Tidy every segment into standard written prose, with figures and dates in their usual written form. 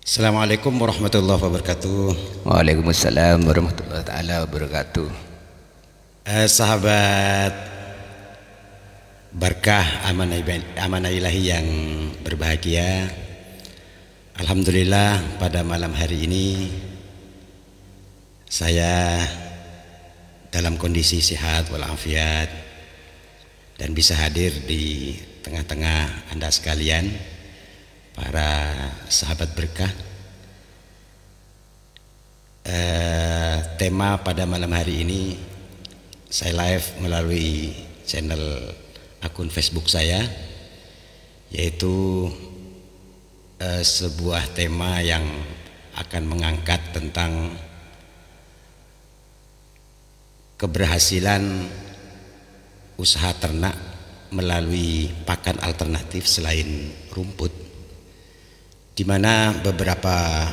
Assalamualaikum warahmatullahi wabarakatuh. Waalaikumsalam warahmatullahi taala wabarakatuh. Sahabat berkah amanah ilahi yang berbahagia, alhamdulillah pada malam hari ini saya dalam kondisi sehat walafiat dan bisa hadir di tengah-tengah Anda sekalian, para sahabat berkah. Tema pada malam hari ini saya live melalui channel akun Facebook saya, yaitu sebuah tema yang akan mengangkat tentang keberhasilan usaha ternak melalui pakan alternatif selain rumput, di mana beberapa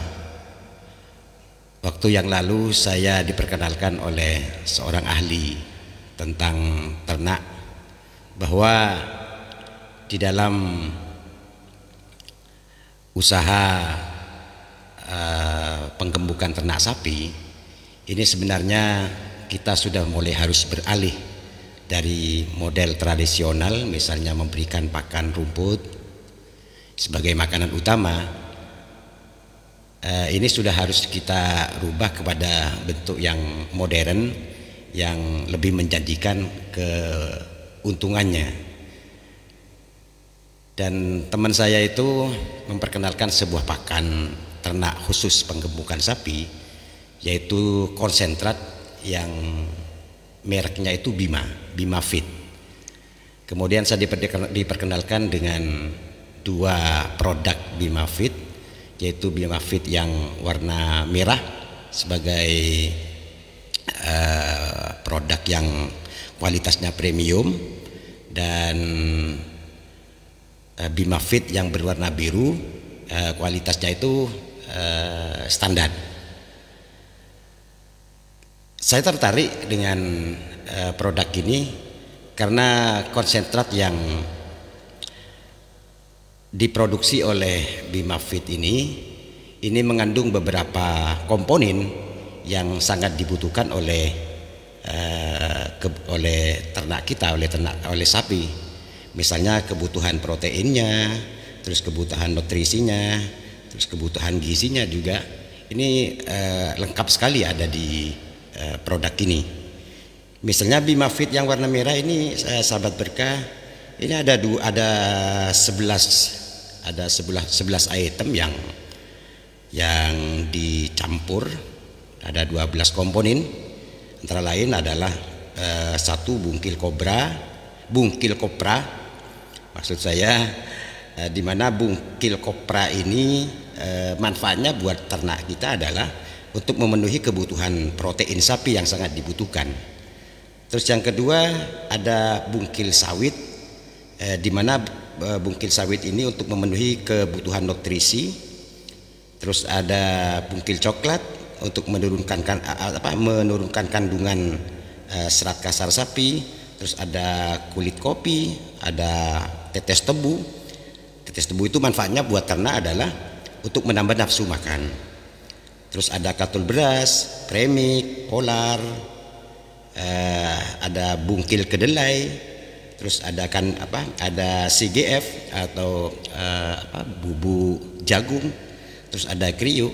waktu yang lalu saya diperkenalkan oleh seorang ahli tentang ternak bahwa di dalam usaha penggembukan ternak sapi ini sebenarnya kita sudah mulai harus beralih dari model tradisional, misalnya memberikan pakan rumput sebagai makanan utama. Ini sudah harus kita rubah kepada bentuk yang modern, yang lebih menjanjikan keuntungannya. Dan teman saya itu memperkenalkan sebuah pakan ternak khusus penggembukan sapi, yaitu konsentrat yang mereknya itu Bima Fit. Kemudian saya diperkenalkan dengan dua produk Bima Fit, yaitu Bima Fit yang warna merah sebagai produk yang kualitasnya premium, dan Bima Fit yang berwarna biru kualitasnya itu standar. Saya tertarik dengan produk ini karena konsentrat yang diproduksi oleh Bima Fit ini mengandung beberapa komponen yang sangat dibutuhkan oleh ternak kita, oleh sapi. Misalnya kebutuhan proteinnya, terus kebutuhan nutrisinya, terus kebutuhan gizinya juga. Ini lengkap sekali ada di produk ini. Misalnya Bima Fit yang warna merah ini, sahabat berkah, ini ada 11 item yang dicampur, ada 12 komponen, antara lain adalah satu bungkil kopra, maksud saya, di mana bungkil kopra ini manfaatnya buat ternak kita adalah untuk memenuhi kebutuhan protein sapi yang sangat dibutuhkan. Terus yang kedua ada bungkil sawit, di mana bungkil sawit ini untuk memenuhi kebutuhan nutrisi. Terus ada bungkil coklat untuk menurunkan kandungan serat kasar sapi. Terus ada kulit kopi, ada tetes tebu. Tetes tebu itu manfaatnya buat ternak adalah untuk menambah nafsu makan. Terus ada katul beras, premik, polar, ada bungkil kedelai, terus ada CGF atau bubuk jagung, terus ada kriuk.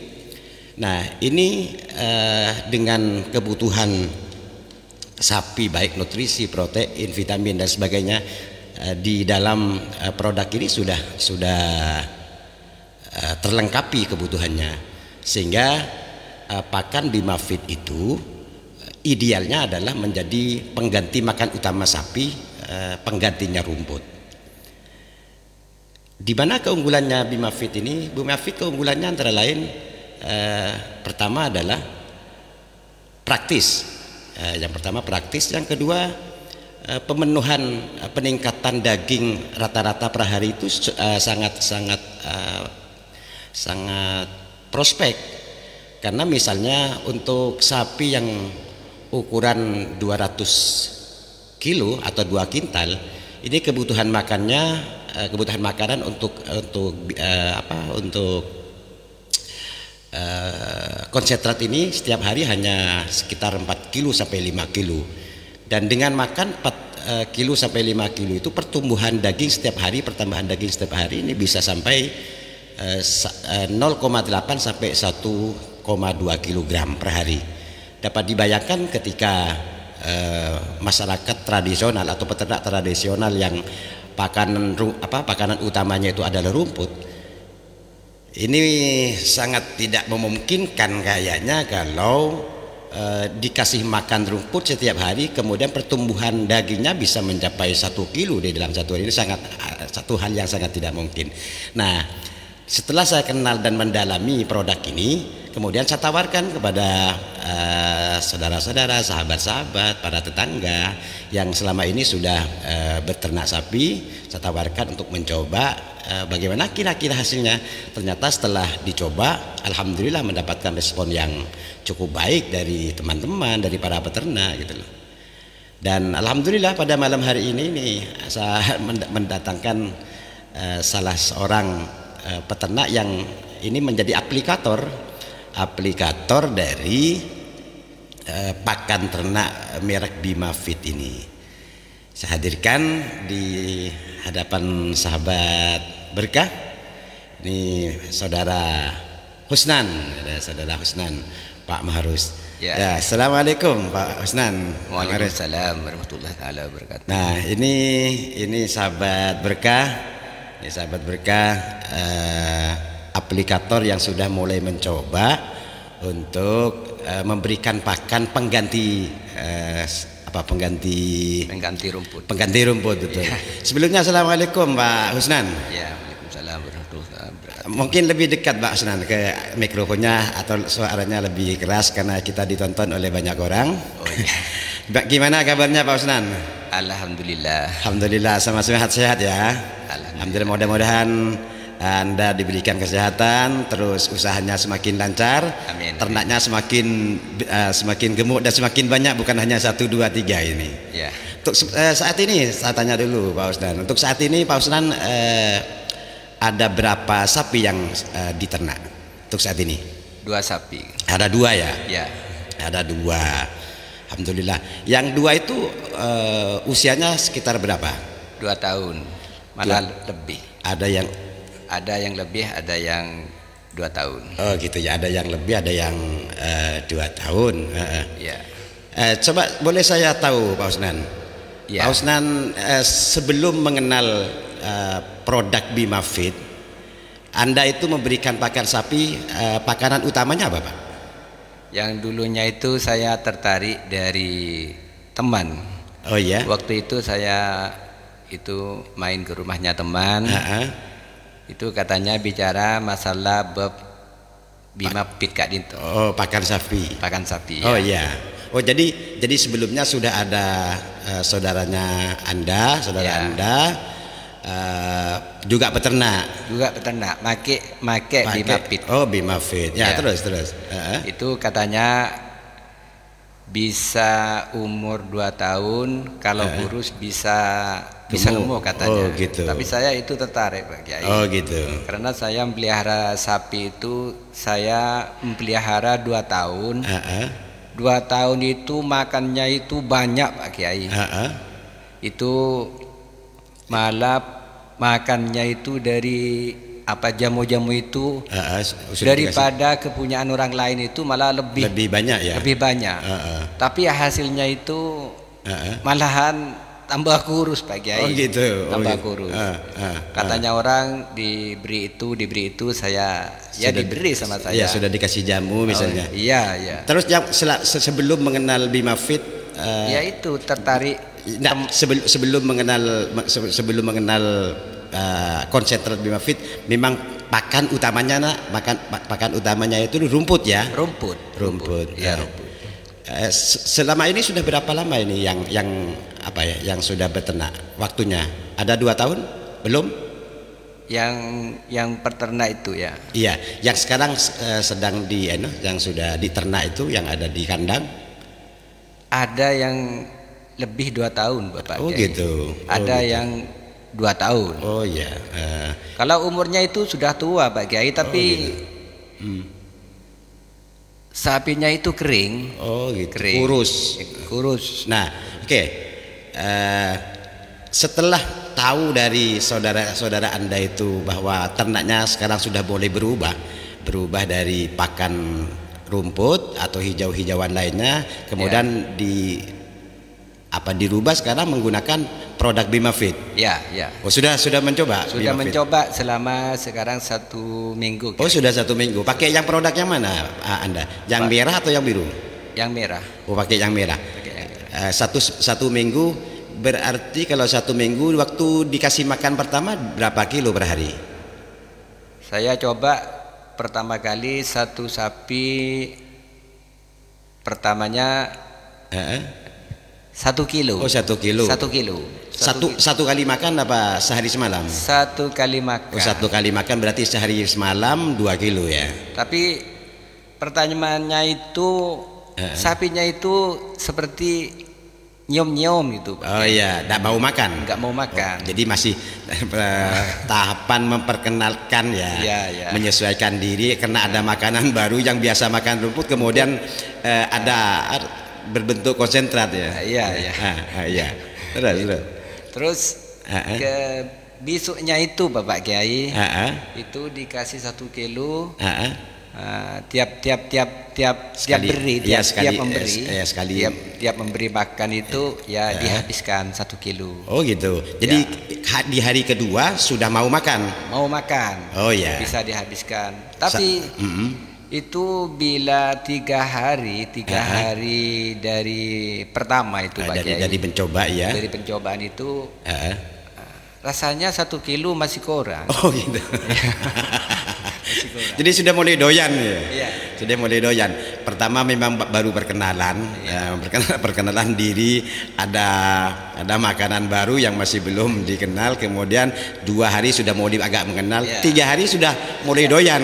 Nah ini dengan kebutuhan sapi baik nutrisi, protein, vitamin dan sebagainya, di dalam produk ini sudah terlengkapi kebutuhannya, sehingga pakan Bima Fit itu idealnya adalah menjadi pengganti makan utama sapi, penggantinya rumput. Di mana keunggulannya Bima Fit ini? Bima Fit keunggulannya antara lain pertama adalah praktis. Yang pertama praktis, yang kedua pemenuhan peningkatan daging rata-rata per hari itu sangat prospek. Karena misalnya untuk sapi yang ukuran 200 kilo atau 2 kintal, ini kebutuhan makanan untuk konsentrat ini setiap hari hanya sekitar 4 kilo sampai 5 kilo. Dan dengan makan 4 kilo sampai 5 kilo itu pertumbuhan daging setiap hari, pertambahan daging setiap hari ini bisa sampai 0,8 sampai 1,2 kilogram per hari. Dapat dibayangkan ketika masyarakat tradisional atau peternak tradisional yang pakanan utamanya itu adalah rumput, ini sangat tidak memungkinkan kayaknya kalau dikasih makan rumput setiap hari kemudian pertumbuhan dagingnya bisa mencapai 1 kilo di dalam satu hari. Ini satu hal yang sangat tidak mungkin. Nah, setelah saya kenal dan mendalami produk ini, kemudian saya tawarkan kepada saudara-saudara, sahabat-sahabat, para tetangga yang selama ini sudah beternak sapi. Saya tawarkan untuk mencoba bagaimana kira-kira hasilnya. Ternyata setelah dicoba, alhamdulillah mendapatkan respon yang cukup baik dari teman-teman, dari para peternak gitu loh. Dan alhamdulillah pada malam hari ini saya mendatangkan salah seorang peternak yang ini menjadi aplikator dari pakan ternak merek Bimafit ini. Saya hadirkan di hadapan sahabat berkah. Ini saudara Husnan, Pak Maharus. Ya, assalamualaikum Pak Husnan. Waalaikumsalam warahmatullahi wabarakatuh. Nah, ini sahabat berkah. Ini sahabat berkah, aplikator yang sudah mulai mencoba untuk memberikan pakan pengganti pengganti rumput betul. Ya. Sebelumnya assalamualaikum Pak Husnan. Ya, waalaikumsalam warahmatullahi wabarakatuh. Mungkin lebih dekat Pak Husnan ke mikrofonnya atau suaranya lebih keras karena kita ditonton oleh banyak orang. Oh iya. Gimana kabarnya Pak Husnan? Alhamdulillah, sama sehat-sehat ya. Alhamdulillah, mudah-mudahan Anda diberikan kesehatan, terus usahanya semakin lancar, amin, ternaknya semakin gemuk dan semakin banyak, bukan hanya 1, 2, 3 ini. Ya. Untuk saat ini saya tanya dulu Pak Husnan. Untuk saat ini Pak Husnan ada berapa sapi yang diternak untuk saat ini? 2 sapi. Ada 2 ya? Ya. Ada 2. Alhamdulillah. Yang 2 itu usianya sekitar berapa? 2 tahun, malah lebih. Ada yang lebih, ada yang 2 tahun. Oh gitu ya, ada yang lebih, ada yang 2 tahun. Ya. Coba boleh saya tahu Pak Husnan? Ya. Pak Husnan sebelum mengenal produk Bimafit, Anda itu memberikan pakan sapi, pakanan utamanya apa Pak? Yang dulunya itu saya tertarik dari teman. Oh iya. Waktu itu saya main ke rumahnya teman. Itu katanya bicara masalah Bimafit Kak Dinto. Oh, pakan sapi. Pakan sapi. Oh iya. Oh jadi sebelumnya sudah ada saudaranya Anda, Anda juga peternak. Make Bimafit. Oh, Bimafit. Ya. Terus. Itu katanya bisa umur 2 tahun, kalau kurus bisa gemuk katanya. Oh, gitu. Tapi saya itu tertarik Pak Kiai. Oh gitu. Karena saya melihara sapi itu, saya melihara 2 tahun. 2 tahun itu makannya itu banyak Pak Kiai. Itu malah makannya itu dari jamu-jamu itu daripada kepunyaan orang lain itu malah lebih banyak ya. Lebih banyak. Tapi hasilnya itu malahan tambah kurus Pak Kiai. Oh gitu. Tambah kurus. Katanya orang diberi itu saya diberi sama saya. Ya sudah dikasih jamu misalnya. Iya. Terus yang sebelum mengenal Bimafit ya itu tertarik. Nah, sebelum mengenal konsentrat Bimafit, memang pakan utamanya itu rumput ya. Rumput. Ya, rumput. Selama ini sudah berapa lama ini yang sudah beternak waktunya? Ada 2 tahun belum? Yang peternak itu ya. Iya, yang sekarang sedang yang sudah diternak itu, yang ada di kandang. Ada yang lebih 2 tahun Bapak. Oh gitu. Ada yang 2 tahun. Oh iya. Kalau umurnya itu sudah tua Pak Kiai, tapi sapinya itu kering. Oh gitu. Kering. Kurus. Nah, oke. Setelah tahu dari saudara-saudara Anda itu bahwa ternaknya sekarang sudah boleh berubah dari pakan rumput atau hijau-hijauan lainnya, kemudian dirubah sekarang menggunakan produk Bimafit. Ya. Oh, sudah mencoba. Sudah Bimafit? mencoba selama sekarang 1 minggu. Oh, sudah 1 minggu. Pakai yang produk yang mana Anda? Yang merah atau yang biru? Yang merah. Oh, pakai yang merah. Satu minggu, berarti kalau 1 minggu waktu dikasih makan pertama berapa kilo per hari? Saya coba pertama kali satu sapi pertamanya 1 kilo. Oh, 1 kilo. 1 kilo. Satu kali makan apa sehari semalam? 1 kali makan. Oh, 1 kali makan berarti sehari semalam 2 kilo ya. Tapi pertanyaannya itu sapinya itu seperti nyom-nyom gitu. Oh iya, tidak mau makan. Nggak mau makan. Oh, jadi masih tahapan memperkenalkan ya, menyesuaikan diri karena ada makanan baru yang biasa makan rumput, kemudian ada berbentuk konsentrat ya. Iya. Terus ke besoknya itu Bapak Kiai itu dikasih 1 kilo. Tiap memberi makan itu dihabiskan 1 kilo. Oh gitu. Jadi di hari kedua sudah mau makan. Oh ya. Bisa dihabiskan. Tapi itu bila 3 hari dari pertama itu Pak Kiai. Dari mencoba ya. Dari pencobaan itu rasanya 1 kilo masih kurang. Oh gitu. Jadi sudah mulai doyan ya. Iya. Sudah mulai doyan. Pertama memang baru perkenalan, perkenalan diri, ada makanan baru yang masih belum dikenal, kemudian 2 hari sudah mulai agak mengenal, 3 hari sudah mulai doyan.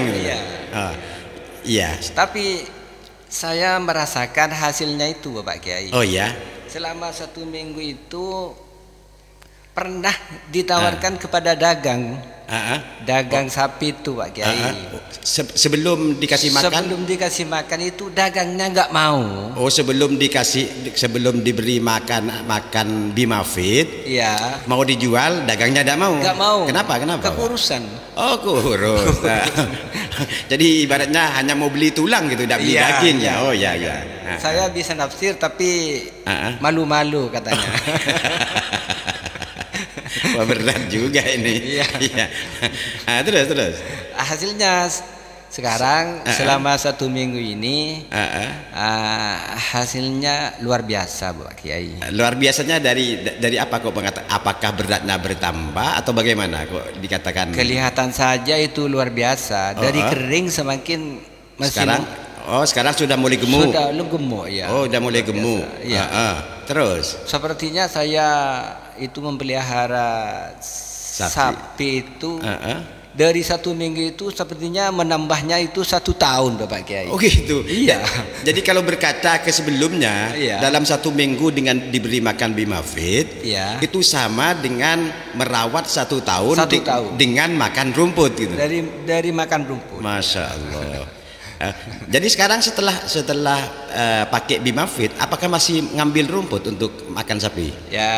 Iya. Tapi saya merasakan hasilnya itu Bapak Kiai. Oh iya. Selama 1 minggu itu pernah ditawarkan kepada dagang sapi itu Pak Kiai. Sebelum dikasih makan? Sebelum dikasih makan itu dagangnya nggak mau. Oh, sebelum diberi makan Bimafit, iya, mau dijual, dagangnya tidak mau. Nggak mau. Kenapa? Kekurusan. Oh, kurus. Jadi ibaratnya hanya mau beli tulang gitu, tidak beli daging ya. Oh ya. Saya bisa nafsir tapi malu-malu katanya. Wah, berat juga ini. Iya. Terus. Hasilnya sekarang selama 1 minggu ini hasilnya luar biasa Pak Kiai. Luar biasanya dari apa kok mengatakan? Apakah beratnya bertambah atau bagaimana kok dikatakan? Kelihatan saja itu luar biasa. Dari kering semakin sekarang sudah mulai gemuk. Sudah gemuk ya. Oh, sudah mulai gemuk. Iya. Terus? Sepertinya saya itu memelihara sapi itu dari 1 minggu itu sepertinya menambahnya itu 1 tahun Bapak Kiai. Oh gitu. Iya. Jadi kalau berkaca ke sebelumnya, dalam 1 minggu dengan diberi makan Bimafit, itu sama dengan merawat 1 tahun, dengan makan rumput gitu. Dari makan rumput. Masya Allah. Jadi sekarang setelah pakai Bimafit, apakah masih ngambil rumput untuk makan sapi? Ya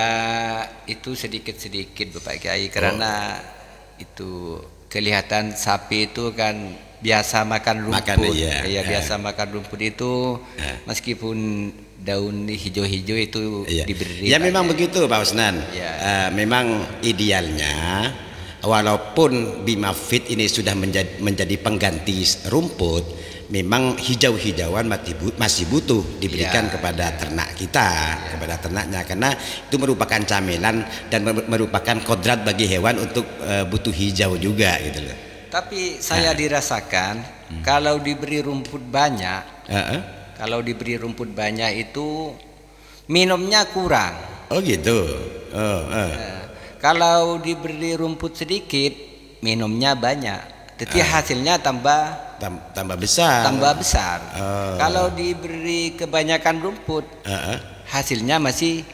itu sedikit Bapak Kiai karena itu kelihatan sapi itu kan biasa makan rumput. Biasa makan rumput itu meskipun daun hijau-hijau itu diberi. Ya memang begitu Pak Usnan. Memang idealnya walaupun Bimafit ini sudah menjadi pengganti rumput, memang hijau-hijauan masih butuh diberikan kepada ternak kita, kepada ternaknya, karena itu merupakan camilan dan merupakan kodrat bagi hewan untuk butuh hijau juga gitu loh. Tapi saya dirasakan kalau diberi rumput banyak, itu minumnya kurang. Oh gitu. Kalau diberi rumput sedikit, minumnya banyak. Jadi hasilnya tambah besar. Kalau diberi kebanyakan rumput, hasilnya masih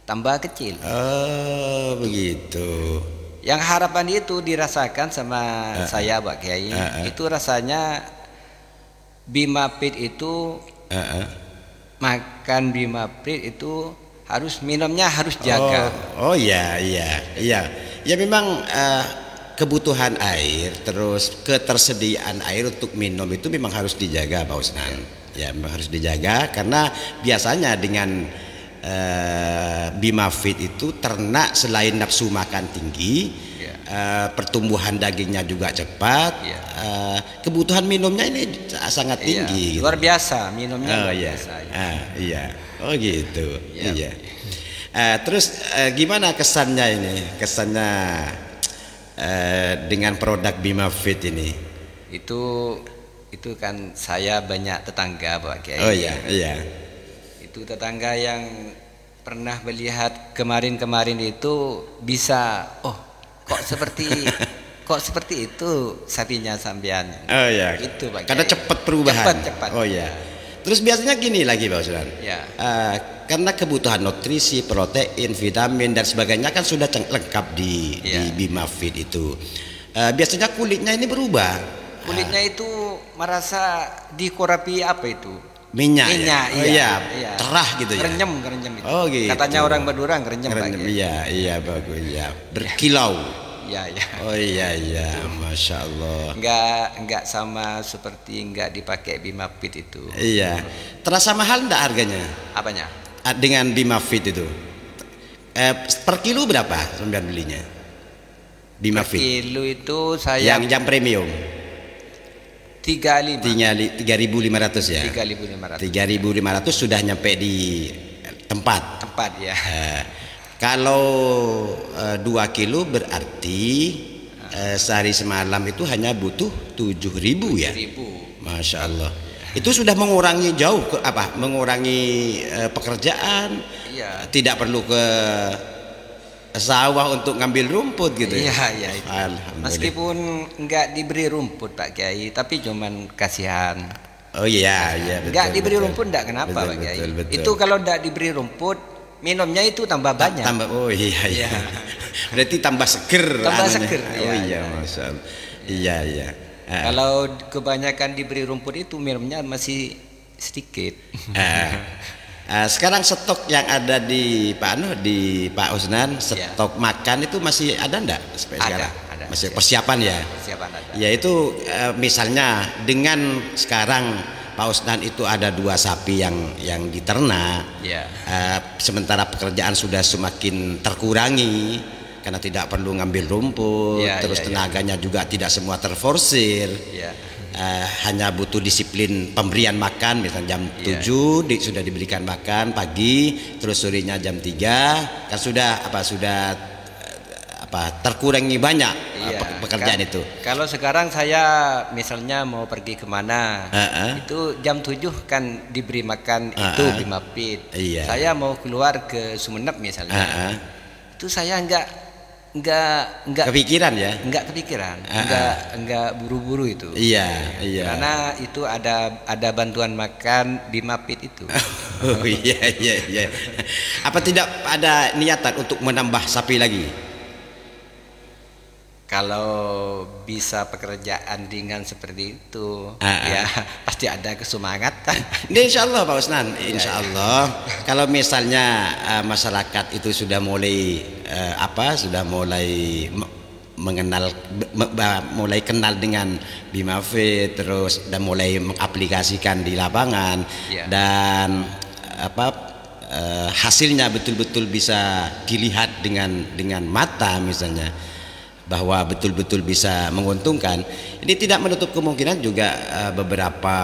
tambah kecil. Oh, begitu. Yang harapan itu dirasakan sama saya Pak Kiai. Itu rasanya Bimapit itu makan Bimapit itu harus minumnya harus jaga. Oh iya iya iya. Ya memang kebutuhan air terus ketersediaan air untuk minum itu memang harus dijaga Pak Usnan. Ya memang harus dijaga karena biasanya dengan Bimafit itu ternak selain nafsu makan tinggi, pertumbuhan dagingnya juga cepat, kebutuhan minumnya ini sangat tinggi. Luar biasa minumnya. Luar biasa. Iya. Oh gitu. Iya. Terus gimana kesannya ini? Kesannya dengan produk Bimafit ini? Itu kan saya banyak tetangga Pak Kiai. Oh iya. Itu tetangga yang pernah melihat kemarin itu bisa, kok seperti itu sapinya sampean. Oh iya. Itu Pak Kiai. Karena cepat perubahan. Cepat. Oh iya. Terus biasanya gini lagi Pak Usman. Ya. Karena kebutuhan nutrisi, protein, vitamin dan sebagainya kan sudah lengkap di Bimafit itu. Biasanya kulitnya ini berubah. Kulitnya itu merasa dikorapi apa itu? Minyak. Iya. Terah gitu ya. Kerenyem itu. Oh gitu. Katanya orang Madura kerenyem. Iya bagus ya. Berkilau. Iya. Oh iya, Masya Allah. Enggak sama seperti enggak dipakai Bimafit itu. Iya. Terasa mahal enggak harganya? Apanya? Dengan Bimafit itu. Per kilo berapa sampean belinya? Bimafit. Per kilo itu saya yang premium. 3.500 ya. 3.500 sudah nyampe di tempat ya. Kalau 2 kilo berarti sehari semalam itu hanya butuh 7.000 ya. Masya Allah. Itu sudah mengurangi jauh mengurangi pekerjaan. Iya. Tidak perlu ke sawah untuk ngambil rumput gitu. Iya. Alhamdulillah. Meskipun enggak diberi rumput Pak Kiai, tapi cuman kasihan. Oh iya betul. Enggak diberi rumput enggak kenapa Pak Kiai? Betul. Itu kalau enggak diberi rumput, minumnya itu tambah banyak. Oh iya. Berarti tambah seger. Oh iya, Masya Allah. Iya. Kalau kebanyakan diberi rumput itu minumnya masih sedikit. Sekarang stok yang ada di Pak Usnan, stok makan itu masih ada enggak? Ada. Masih persiapan ya? Persiapan ada. Ya itu misalnya dengan sekarang Pak Usnan itu ada 2 sapi yang diternak. Sementara pekerjaan sudah semakin terkurangi karena tidak perlu ngambil rumput, terus tenaganya juga tidak semua terforsir. Hanya butuh disiplin pemberian makan, misalnya jam 7 sudah diberikan makan pagi, terus sorenya jam 3 kan sudah terkurangi banyak pekerjaan itu. Kalau sekarang saya misalnya mau pergi kemana, itu jam 7 kan diberi makan itu Bimafit. Saya mau keluar ke Sumeneb misalnya, itu saya enggak kepikiran ya? Enggak kepikiran, enggak buru-buru itu. Iya. Karena itu ada bantuan makan Bimafit itu. Oh iya. Apa tidak ada niatan untuk menambah sapi lagi? Kalau bisa pekerjaan ringan seperti itu, ya pasti ada kesemangatan. Insya Allah Pak Usnan, insya Allah. Kalau misalnya masyarakat itu sudah mulai mulai kenal dengan Bimafit, terus dan mulai mengaplikasikan di lapangan dan hasilnya betul-betul bisa dilihat dengan mata misalnya, bahwa betul-betul bisa menguntungkan. Ini tidak menutup kemungkinan juga beberapa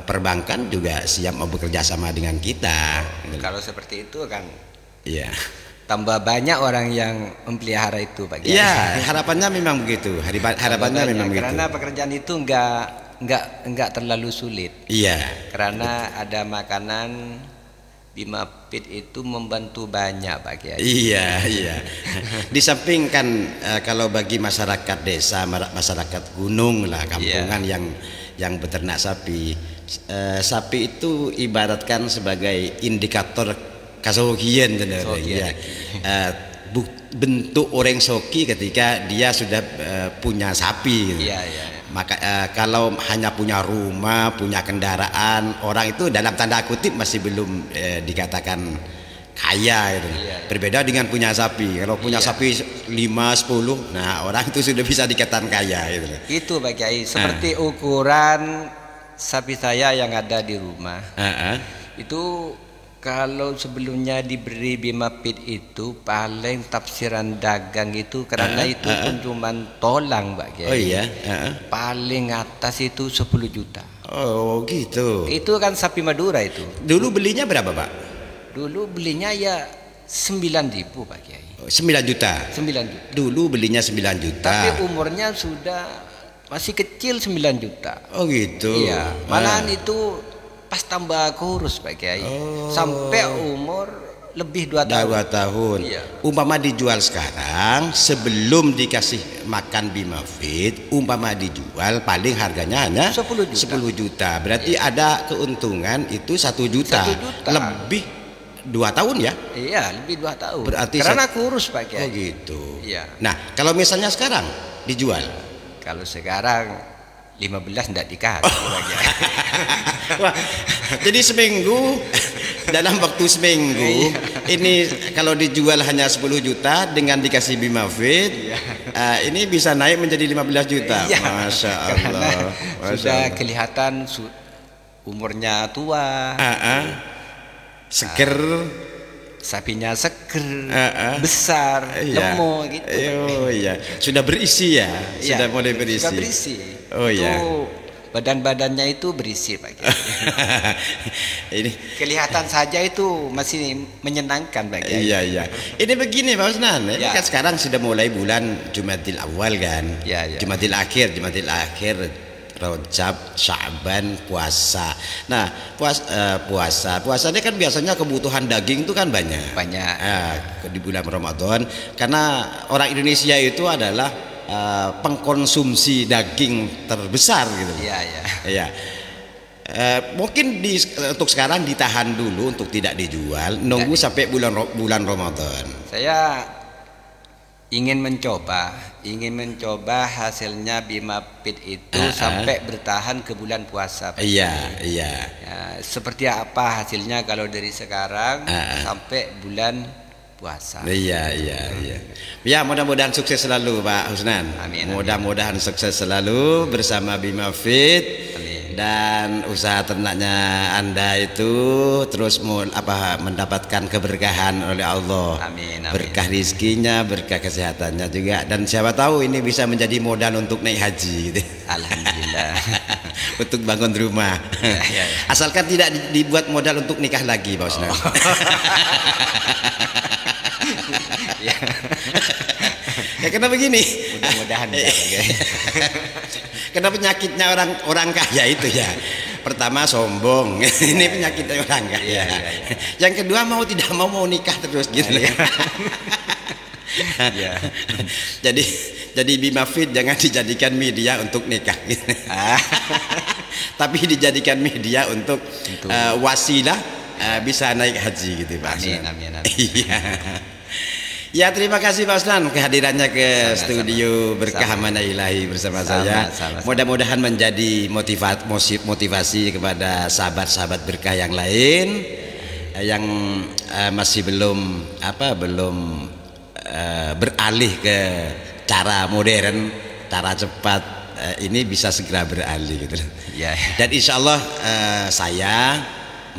perbankan juga siap mau bekerja sama dengan kita. Kalau seperti itu kan tambah banyak orang yang memelihara itu Pak Kiai. Iya, harapannya memang begitu. Harapannya memang begitu. Karena pekerjaan itu enggak terlalu sulit. Iya. Karena ada makanan. Bimafit itu membantu banyak Pak Kiai. Iya. Di samping kan kalau bagi masyarakat desa, masyarakat gunung lah, kampungan yang beternak sapi, sapi itu ibaratkan sebagai indikator kasogian, bentuk orang soki ketika dia sudah punya sapi. Maka kalau hanya punya rumah, punya kendaraan, orang itu dalam tanda kutip masih belum dikatakan kaya gitu. Berbeda dengan punya sapi. Kalau punya sapi 5, 10, nah orang itu sudah bisa dikatakan kaya gitu. Itu Pak Kiai, seperti ukuran sapi saya yang ada di rumah. Itu kalau sebelumnya diberi Bimafid itu paling tafsiran dagang itu karena itu pun cuman tolang Pak Kiai. Oh iya. Paling atas itu 10 juta. Oh gitu. Itu kan sapi Madura itu. Dulu belinya berapa Pak? Dulu belinya ya 9.000 Pak Kiai. 9 juta. 9 juta. Dulu belinya 9 juta. Tapi umurnya sudah masih kecil 9 juta. Oh gitu. Iya. Malahan itu pas tambah kurus Pak Kiai. Sampai umur lebih 2 tahun. 2 tahun. Iya. Umpama dijual sekarang sebelum dikasih makan Bimafid, umpama dijual paling harganya hanya 10 juta. 10 juta. Berarti ada keuntungan itu 1 juta. 1 juta. Lebih 2 tahun ya? Iya, lebih 2 tahun. Berarti karena kurus Pak Kiai. Oh gitu. Iya. Nah, kalau misalnya sekarang dijual, kalau sekarang 15 enggak dikasih Pak Kiai. wah, jadi seminggu dalam waktu seminggu ini kalau dijual hanya 10 juta dengan dikasih Bimafid, ini bisa naik menjadi 15 juta. Masya Allah. Sudah kelihatan umurnya tua. Seger, sapinya seger, besar, lemuk gitu. Oh iya, sudah berisi ya, sudah mulai berisi. Sudah berisi. Oh iya. Badan-badannya itu berisi Pak Kiai. Ini kelihatan saja itu masih menyenangkan Pak Kiai. Iya. Ini begini Pak Husnan, ini kan sekarang sudah mulai bulan Jumadil Awal kan. Jumadil Akhir, Rajab, Sya'ban, puasa. Nah, puasa ini kan biasanya kebutuhan daging itu kan banyak. Di bulan Ramadan, karena orang Indonesia itu adalah pengkonsumsi daging terbesar gitu. Iya. Mungkin untuk sekarang ditahan dulu untuk tidak dijual, nunggu sampai bulan Ramadan. Saya ingin mencoba hasilnya Bimafid itu sampai bertahan ke bulan puasa. Iya. Ya, seperti apa hasilnya kalau dari sekarang sampai bulan puasa. Iya. Ya, mudah-mudahan sukses selalu Pak Husnan. Amin. Mudah-mudahan sukses selalu bersama Bimafid. Dan usaha ternaknya Anda itu terus mendapatkan keberkahan oleh Allah. Amin. Berkah rizkinya, berkah kesehatannya juga, dan siapa tahu ini bisa menjadi modal untuk naik haji gitu. Alhamdulillah. Untuk bangun rumah. Asalkan tidak dibuat modal untuk nikah lagi Pak Husnan. Ya karena begini, mudah-mudahan karena penyakitnya orang kaya itu ya, pertama sombong, ini penyakitnya orang kaya. Yang kedua tidak mau nikah terus gitu ya. Jadi Bimafid jangan dijadikan media untuk nikah gitu. Tapi dijadikan media untuk wasilah bisa naik haji gitu Pak. Amin. Iya. Ya, terima kasih Pak Husnan kehadirannya ke studio Berkah Amanah Ilahi bersama saya. Mudah-mudahan menjadi motivasi kepada sahabat-sahabat berkah yang lain yang masih belum beralih ke cara modern, cara cepat, ini bisa segera beralih gitu. Dan insya Allah saya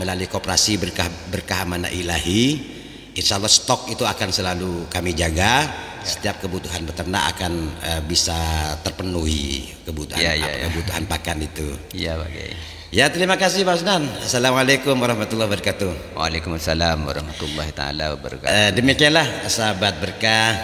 melalui koperasi Berkah Amanah Ilahi, insya Allah stok itu akan selalu kami jaga. Setiap kebutuhan peternak akan bisa terpenuhi kebutuhan pakan itu. Iya Pak Kiai. Ya, terima kasih Pak Husnan. Assalamualaikum warahmatullahi wabarakatuh. Waalaikumsalam warahmatullahi taala wabarakatuh. Demikianlah sahabat berkah,